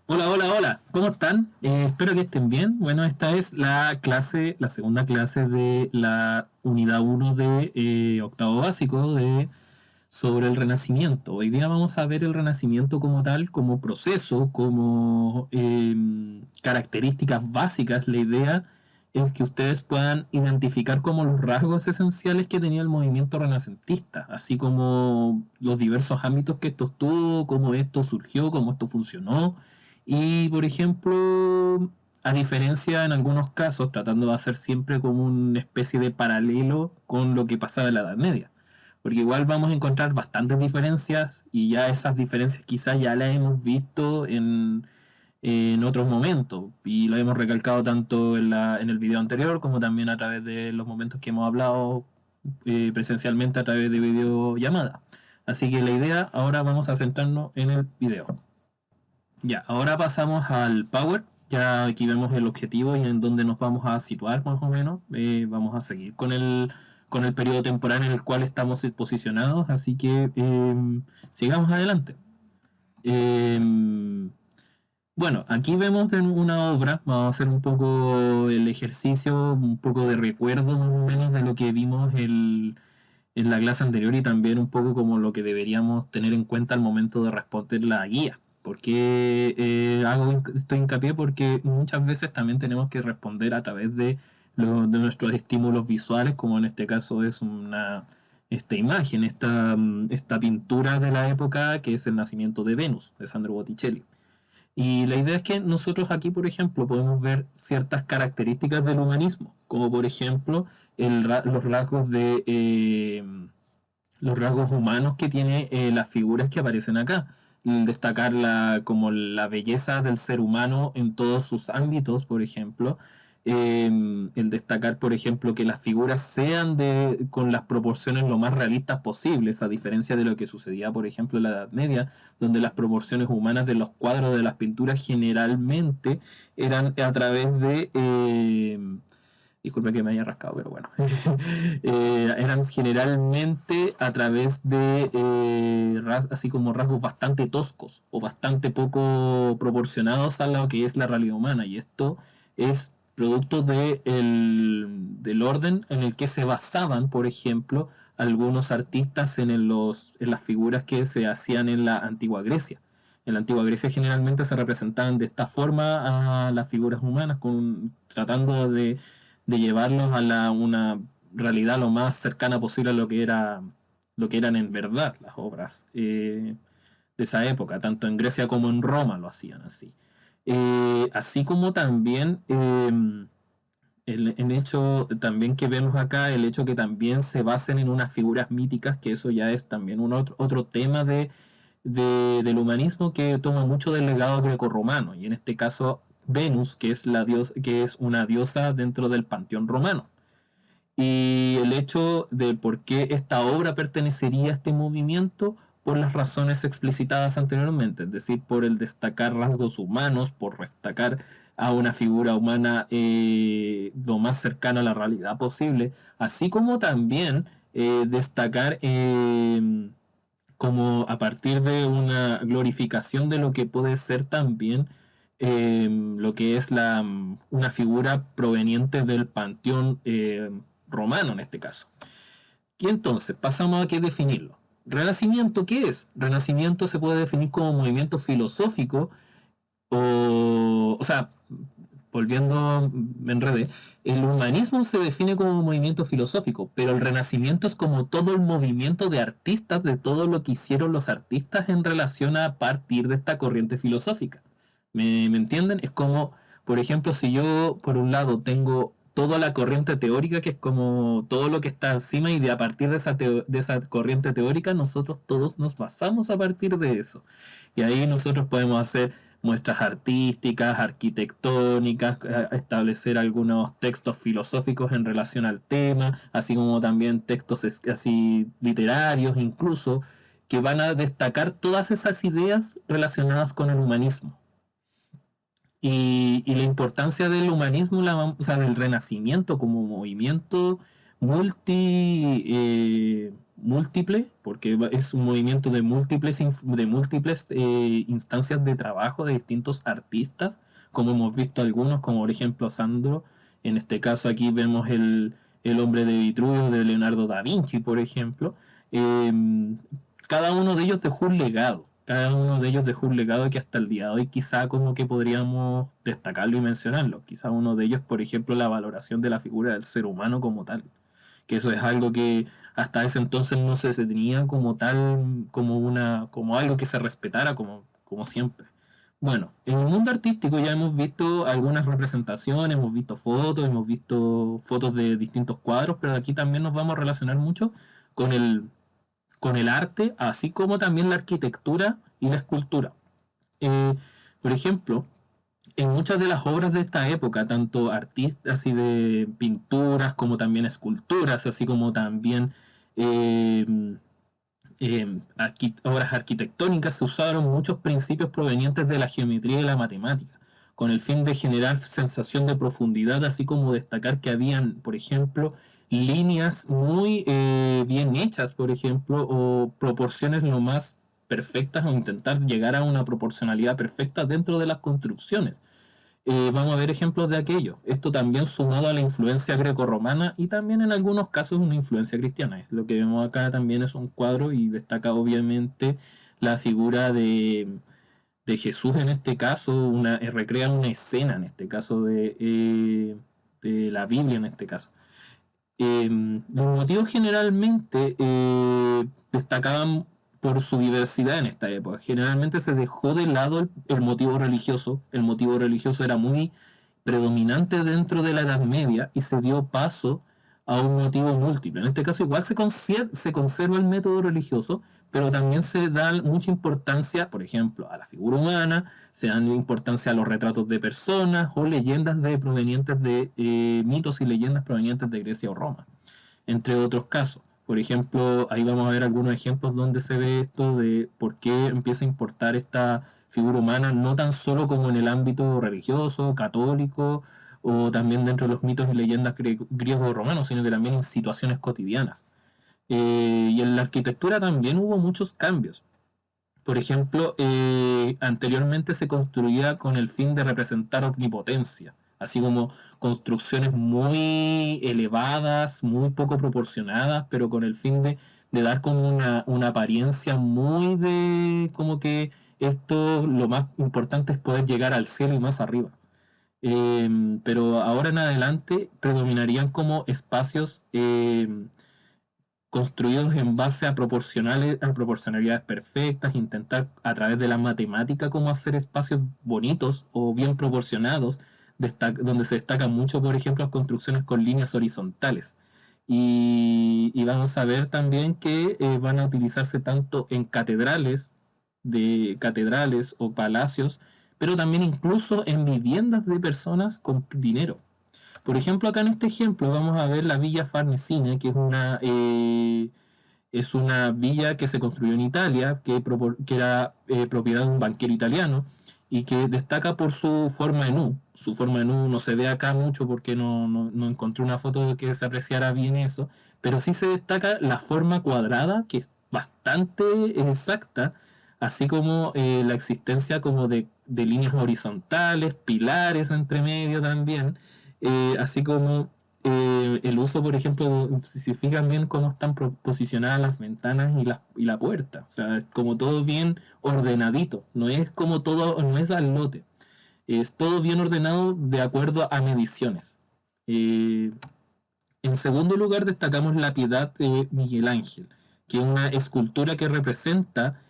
Hola, hola, hola, ¿cómo están? Espero que estén bien. Bueno, esta es la clase, la segunda clase de la unidad uno de octavo básico sobre el Renacimiento. Hoy día vamos a ver el Renacimiento como tal, como proceso, como características básicas. La idea es que ustedes puedan identificar como los rasgos esenciales que tenía el movimiento renacentista, así como los diversos ámbitos que esto tuvo, cómo esto surgió, cómo esto funcionó. Y, por ejemplo, a diferencia en algunos casos, tratando de hacer siempre como una especie de paralelo con lo que pasaba en la Edad Media, porque igual vamos a encontrar bastantes diferencias y ya esas diferencias quizás ya las hemos visto en otros momentos y lo hemos recalcado tanto en el video anterior como también a través de los momentos que hemos hablado presencialmente a través de videollamada. Así que la idea, ahora vamos a centrarnos en el video. Ya, ahora pasamos al Power. Ya aquí vemos el objetivo y en dónde nos vamos a situar más o menos. Vamos a seguir con el periodo temporal en el cual estamos posicionados, así que sigamos adelante. Eh, bueno, aquí vemos una obra, vamos a hacer un poco el ejercicio, un poco de recuerdo más o menos de lo que vimos en la clase anterior y también un poco como lo que deberíamos tener en cuenta al momento de responder la guía. Porque hago esto hincapié porque muchas veces también tenemos que responder a través de nuestros estímulos visuales, como en este caso es esta imagen, esta pintura de la época que es el nacimiento de Venus, de Sandro Botticelli. Y la idea es que nosotros aquí, por ejemplo, podemos ver ciertas características del humanismo, como por ejemplo los rasgos los rasgos humanos que tiene las figuras que aparecen acá. Destacar como la belleza del ser humano en todos sus ámbitos, por ejemplo. El destacar, por ejemplo, que las figuras sean con las proporciones lo más realistas posibles, a diferencia de lo que sucedía, por ejemplo, en la Edad Media, donde las proporciones humanas de los cuadros de las pinturas generalmente eran a través disculpe que me haya rascado, pero bueno, eran generalmente a través de así como rasgos bastante toscos o bastante poco proporcionados a lo que es la realidad humana. Y esto es producto del orden en el que se basaban, por ejemplo, algunos artistas en las figuras que se hacían en la antigua Grecia. En la antigua Grecia generalmente se representaban de esta forma a las figuras humanas, tratando de llevarlos a una realidad lo más cercana posible a lo que eran en verdad las obras de esa época, tanto en Grecia como en Roma lo hacían así. Así como también el hecho también que vemos acá, el hecho que también se basen en unas figuras míticas, que eso ya es también otro tema del humanismo que toma mucho del legado grecorromano, y en este caso Venus, que es una diosa dentro del panteón romano. Y el hecho de por qué esta obra pertenecería a este movimiento, por las razones explicitadas anteriormente, es decir, por el destacar rasgos humanos, por destacar a una figura humana lo más cercana a la realidad posible, así como también destacar como a partir de una glorificación de lo que puede ser también lo que es una figura proveniente del panteón romano en este caso. Y entonces pasamos a qué definirlo. ¿Renacimiento qué es? Renacimiento se puede definir como movimiento filosófico o sea, volviendo, me enredé, el humanismo se define como un movimiento filosófico, pero el renacimiento es como todo el movimiento de artistas, de todo lo que hicieron los artistas en relación a partir de esta corriente filosófica. ¿Me entienden? Es como, por ejemplo, si yo por un lado tengo toda la corriente teórica, que es como todo lo que está encima, y de a partir de esa corriente teórica, nosotros todos nos basamos a partir de eso. Y ahí nosotros podemos hacer muestras artísticas, arquitectónicas, establecer algunos textos filosóficos en relación al tema, así como también textos así literarios incluso, que van a destacar todas esas ideas relacionadas con el humanismo. Y la importancia del humanismo, o sea, del renacimiento como movimiento múltiple, porque es un movimiento de múltiples instancias de trabajo de distintos artistas, como hemos visto algunos, como por ejemplo Sandro. En este caso aquí vemos el hombre de Vitruvio de Leonardo da Vinci, por ejemplo. Eh, Cada uno de ellos dejó un legado. Cada uno de ellos dejó un legado que hasta el día de hoy quizá como que podríamos destacarlo y mencionarlo. Quizá uno de ellos, por ejemplo, la valoración de la figura del ser humano como tal. Que eso es algo que hasta ese entonces no se tenía como tal, como algo que se respetara como siempre. Bueno, en el mundo artístico ya hemos visto algunas representaciones, hemos visto fotos de distintos cuadros, pero aquí también nos vamos a relacionar mucho con el arte, así como también la arquitectura y la escultura. Eh, por ejemplo, en muchas de las obras de esta época, tanto artistas y de pinturas como también esculturas, así como también eh, obras arquitectónicas, se usaron muchos principios provenientes de la geometría y la matemática, con el fin de generar sensación de profundidad, así como destacar que habían, por ejemplo, líneas muy bien hechas, por ejemplo, o proporciones lo más perfectas o intentar llegar a una proporcionalidad perfecta dentro de las construcciones. Vamos a ver ejemplos de aquello. Esto también sumado a la influencia grecorromana y también en algunos casos una influencia cristiana. Lo que vemos acá también es un cuadro y destaca obviamente la figura de Jesús en este caso, recrea una escena en este caso de la Biblia en este caso. Los motivos generalmente destacaban por su diversidad en esta época. Generalmente se dejó de lado el motivo religioso. El motivo religioso era muy predominante dentro de la Edad Media y se dio paso a un motivo múltiple. En este caso igual se conserva el método religioso, pero también se da mucha importancia, por ejemplo, a la figura humana, se dan importancia a los retratos de personas o leyendas provenientes de mitos y leyendas provenientes de Grecia o Roma, entre otros casos. Por ejemplo, ahí vamos a ver algunos ejemplos donde se ve esto de por qué empieza a importar esta figura humana, no tan solo como en el ámbito religioso, católico, o también dentro de los mitos y leyendas griegos o romanos, sino que también en situaciones cotidianas. Y en la arquitectura también hubo muchos cambios. Por ejemplo, anteriormente se construía con el fin de representar omnipotencia, así como construcciones muy elevadas, muy poco proporcionadas, pero con el fin de dar como una apariencia muy de como que esto lo más importante es poder llegar al cielo y más arriba. Pero ahora en adelante predominarían como espacios construidos en base a proporcionalidades perfectas, intentar a través de la matemática cómo hacer espacios bonitos o bien proporcionados, donde se destacan mucho, por ejemplo, las construcciones con líneas horizontales. Y vamos a ver también que van a utilizarse tanto en catedrales o palacios, pero también incluso en viviendas de personas con dinero. Por ejemplo, acá en este ejemplo vamos a ver la Villa Farnesina, que es una villa que se construyó en Italia, que era propiedad de un banquero italiano y que destaca por su forma en U. Su forma en U no se ve acá mucho porque no encontré una foto que se apreciara bien eso, pero sí se destaca la forma cuadrada, que es bastante exacta, así como la existencia como de líneas horizontales, pilares entre medio también, así como el uso, por ejemplo, si se fijan bien cómo están posicionadas las ventanas y la puerta. O sea, es como todo bien ordenadito. No es como todo, no es al lote. Es todo bien ordenado de acuerdo a mediciones. Eh, en segundo lugar, destacamos la Piedad de Miguel Ángel, que es una escultura que representa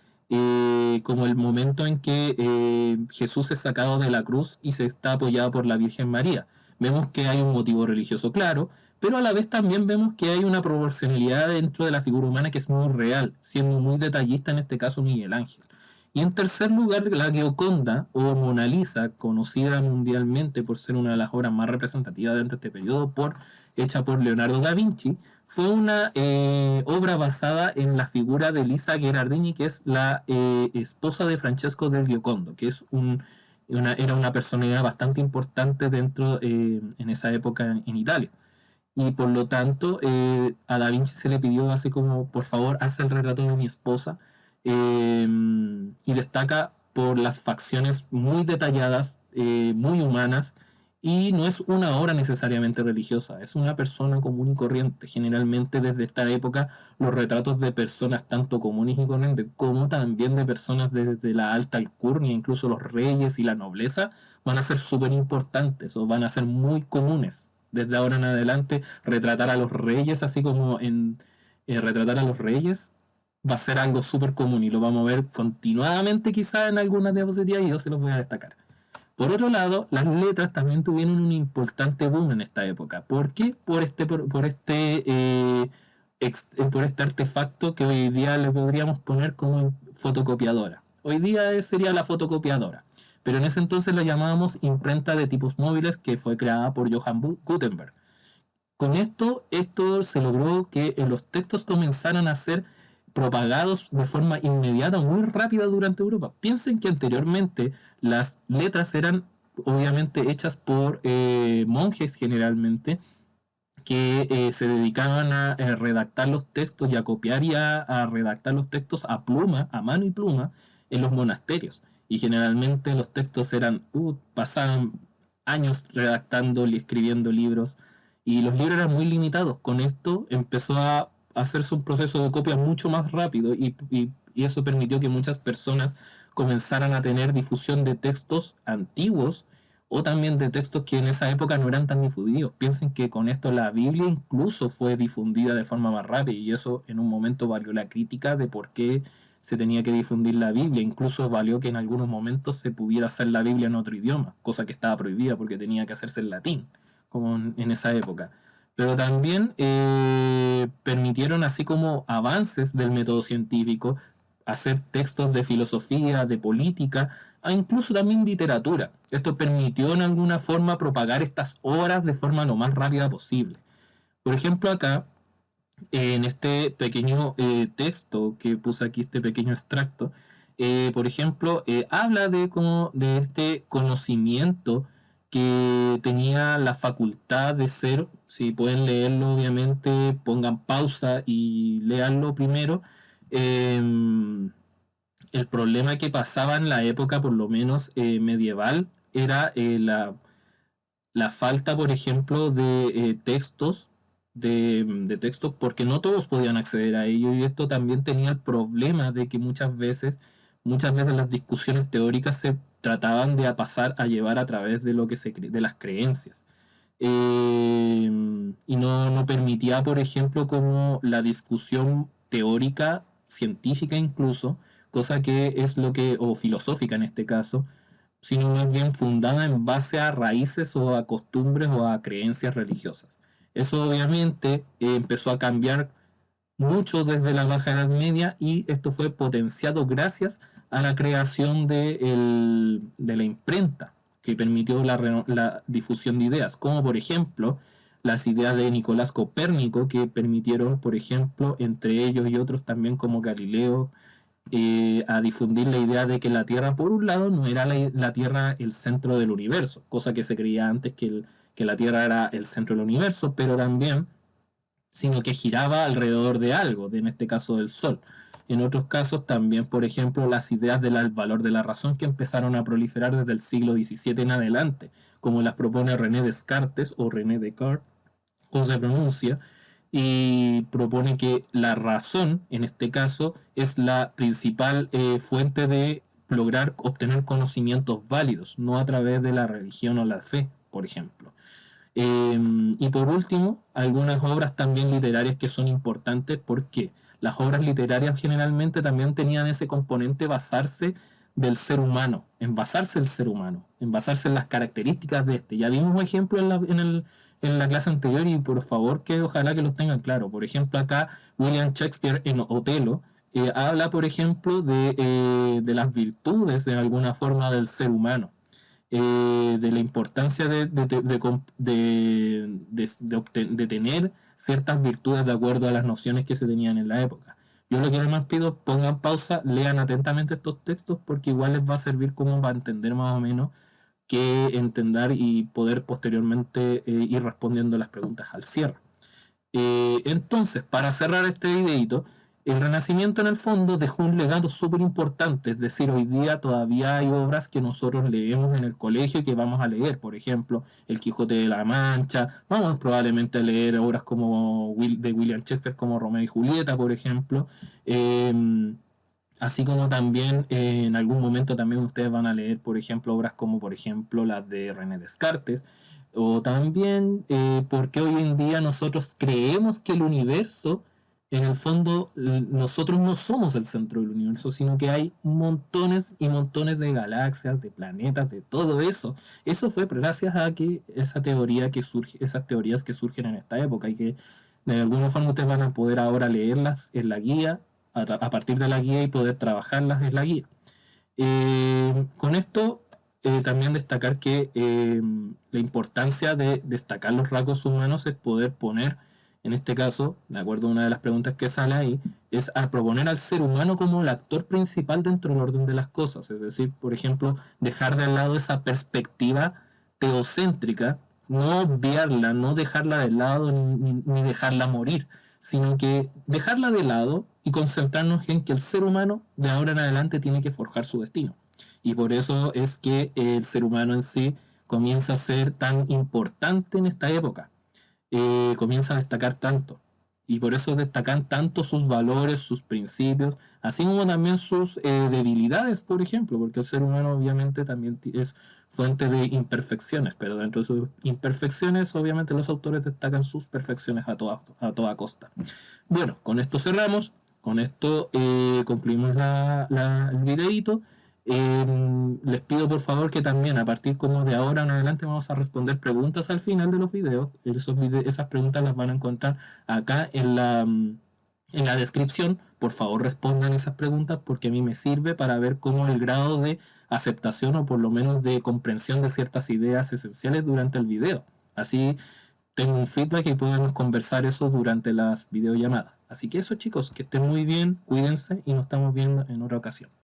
como el momento en que Jesús es sacado de la cruz y se está apoyado por la Virgen María. Vemos que hay un motivo religioso claro, pero a la vez también vemos que hay una proporcionalidad dentro de la figura humana que es muy real, siendo muy detallista en este caso Miguel Ángel. Y en tercer lugar, la Gioconda o Mona Lisa, conocida mundialmente por ser una de las obras más representativas dentro de este periodo, hecha por Leonardo da Vinci, fue una obra basada en la figura de Lisa Gherardini, que es la esposa de Francesco del Giocondo, que era una personalidad bastante importante dentro en esa época en Italia. y por lo tanto a Da Vinci se le pidió así como, por favor, haz el retrato de mi esposa, y destaca por las facciones muy detalladas, muy humanas, y no es una obra necesariamente religiosa, es una persona común y corriente. Generalmente desde esta época los retratos de personas tanto comunes y corrientes como también de personas desde la alta alcurnia, incluso los reyes y la nobleza, van a ser súper importantes o van a ser muy comunes. Desde ahora en adelante, retratar a los reyes, así como en retratar a los reyes, va a ser algo súper común y lo vamos a ver continuadamente quizá en algunas diapositivas y yo se los voy a destacar. Por otro lado, las letras también tuvieron un importante boom en esta época. ¿Por qué? Por este artefacto que hoy día le podríamos poner como fotocopiadora. Hoy día sería la fotocopiadora, pero en ese entonces la llamábamos imprenta de tipos móviles, que fue creada por Johann Gutenberg. Con esto se logró que los textos comenzaran a ser propagados de forma inmediata, muy rápida durante Europa. Piensen que anteriormente las letras eran obviamente hechas por monjes generalmente, que se dedicaban a redactar los textos y a copiar y a redactar los textos a pluma, a mano y pluma, en los monasterios. Y generalmente los textos pasaban años redactando y escribiendo libros, y los libros eran muy limitados. Con esto empezó a hacerse un proceso de copia mucho más rápido, y eso permitió que muchas personas comenzaran a tener difusión de textos antiguos o también de textos que en esa época no eran tan difundidos. Piensen que con esto la Biblia incluso fue difundida de forma más rápida, y eso en un momento valió la crítica de por qué se tenía que difundir la Biblia. Incluso valió que en algunos momentos se pudiera hacer la Biblia en otro idioma, cosa que estaba prohibida porque tenía que hacerse en latín, como en esa época. Pero también permitieron, así como avances del método científico, hacer textos de filosofía, de política, a incluso también literatura. Esto permitió en alguna forma propagar estas obras de forma lo más rápida posible. Por ejemplo, acá, en este pequeño texto que puse aquí, este pequeño extracto, por ejemplo, habla de este conocimiento que tenía la facultad de ser. Si pueden leerlo, obviamente pongan pausa y leanlo primero. Eh, el problema que pasaba en la época, por lo menos medieval, era la falta, por ejemplo, de textos, de textos, porque no todos podían acceder a ello, y esto también tenía el problema de que muchas veces las discusiones teóricas se trataban de pasar a llevar a través de de las creencias. Y no permitía, por ejemplo, como la discusión teórica, científica incluso, cosa que es o filosófica en este caso, sino más bien fundada en base a raíces o a costumbres o a creencias religiosas. Eso obviamente empezó a cambiar mucho desde la Baja Edad Media, y esto fue potenciado gracias a la creación de la imprenta, que permitió la difusión de ideas, como por ejemplo las ideas de Nicolás Copérnico, que permitieron, por ejemplo, entre ellos y otros también como Galileo, a difundir la idea de que la Tierra, por un lado, no era la Tierra el centro del universo, cosa que se creía antes que la Tierra era el centro del universo, pero también, sino que giraba alrededor de algo, en este caso del Sol. En otros casos también, por ejemplo, las ideas del valor de la razón, que empezaron a proliferar desde el siglo XVII en adelante, como las propone René Descartes o René Descartes, como se pronuncia, y propone que la razón, en este caso, es la principal fuente de lograr obtener conocimientos válidos, no a través de la religión o la fe, por ejemplo. Y por último, algunas obras también literarias que son importantes, porque las obras literarias generalmente también tenían ese componente basarse del ser humano, en basarse el ser humano, en basarse en las características de este. Ya vimos un ejemplo en la clase anterior, y por favor que ojalá que los tengan claro. Por ejemplo, acá William Shakespeare en Otelo habla, por ejemplo, de las virtudes de alguna forma del ser humano, de la importancia de tener ciertas virtudes de acuerdo a las nociones que se tenían en la época. Yo lo que más pido, pongan pausa, lean atentamente estos textos, porque igual les va a servir como para entender más o menos qué entender y poder posteriormente ir respondiendo las preguntas al cierre. Entonces, para cerrar este videito, el Renacimiento en el fondo dejó un legado súper importante, es decir, hoy día todavía hay obras que nosotros leemos en el colegio y que vamos a leer, por ejemplo, El Quijote de la Mancha, vamos probablemente a leer obras como de William Shakespeare como Romeo y Julieta, por ejemplo, así como también en algún momento también ustedes van a leer, por ejemplo, obras como por ejemplo las de René Descartes, o también porque hoy en día nosotros creemos que el universo, en el fondo, nosotros no somos el centro del universo, sino que hay montones y montones de galaxias, de planetas, de todo eso. Eso fue gracias a que esa teoría que surge, esas teorías que surgen en esta época y que de alguna forma ustedes van a poder ahora leerlas en la guía, a partir de la guía y poder trabajarlas en la guía. Con esto también destacar que la importancia de destacar los rasgos humanos es poder poner, en este caso, de acuerdo a una de las preguntas que sale ahí, es a proponer al ser humano como el actor principal dentro del orden de las cosas. Es decir, por ejemplo, dejar de lado esa perspectiva teocéntrica, no obviarla, no dejarla de lado ni dejarla morir, sino que dejarla de lado y concentrarnos en que el ser humano de ahora en adelante tiene que forjar su destino. Y por eso es que el ser humano en sí comienza a ser tan importante en esta época, comienza a destacar tanto. Y por eso destacan tanto sus valores, sus principios, así como también sus debilidades, por ejemplo, porque el ser humano obviamente también es fuente de imperfecciones, pero dentro de sus imperfecciones obviamente los autores destacan sus perfecciones a toda costa. Bueno, con esto cerramos, con esto concluimos el videito. Les pido por favor que también a partir como de ahora en adelante vamos a responder preguntas al final de los videos. Esas preguntas las van a encontrar acá en la descripción. Por favor respondan esas preguntas porque a mí me sirve para ver cómo el grado de aceptación o por lo menos de comprensión de ciertas ideas esenciales durante el video. Así tengo un feedback y podemos conversar eso durante las videollamadas. Así que eso chicos, que estén muy bien, cuídense y nos estamos viendo en otra ocasión.